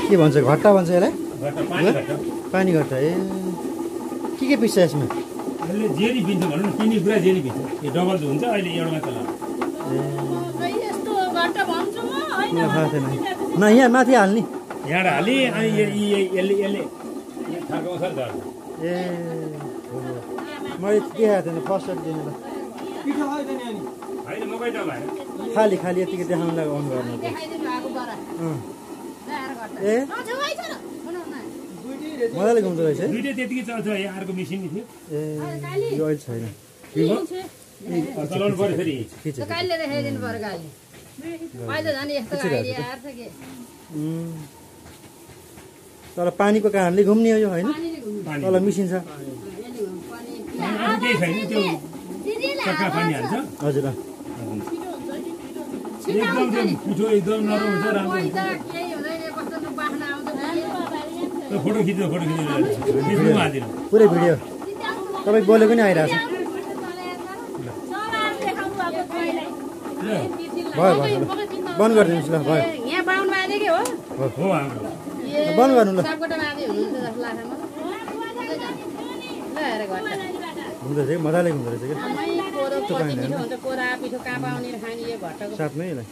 के भन्छ घट्टा भन्छ यसलाई घट्टा पानी घट्टा पानी घट्टा ए के पिस्छ यसमा यसले जेरी पिन्छ भनौँ न पिनी पुरा जेरी पिन्छ यो डबल हुन्छ अहिले एउटा मात्र ल मलाई थाहा थिएन न यहाँ माथि हाल्ने यहाँ हाली अनि यसले थर्काउँछ नि त ए मैले देखाएको थिएन फर्स्ट एड दिनु होइन मकै त भएन खाली खाली यतिकै देखाउनुलाई अन गर्नु ए मजाले घुम्दो रहेछ है दुईटै त्यतिकै चल्छ यहाँ अर्को मेसिन थियो ए यो अहिले छैन चलाउनु पर्यो फेरि तर पानीको कारणले घुम्ने हो यो होइन तल मिसिन छ केही छैन त्यो चक्का पानी हाल्छ हजुर एकदम त्यो पिठो एकदम नरम हुन्छ राम्रो हुन्छ फोटो खिच्नु हालिदिनु पुरै भिडियो तपाईँ बोलेको नि आइरहेको छ भयो भयो बन्द गरिदिनुहोस् ल भयो हो हाम्रो बन्द गर्नु ल हुँदो रहेछ मजाले हुँदो रहेछ क्या साथमै यसलाई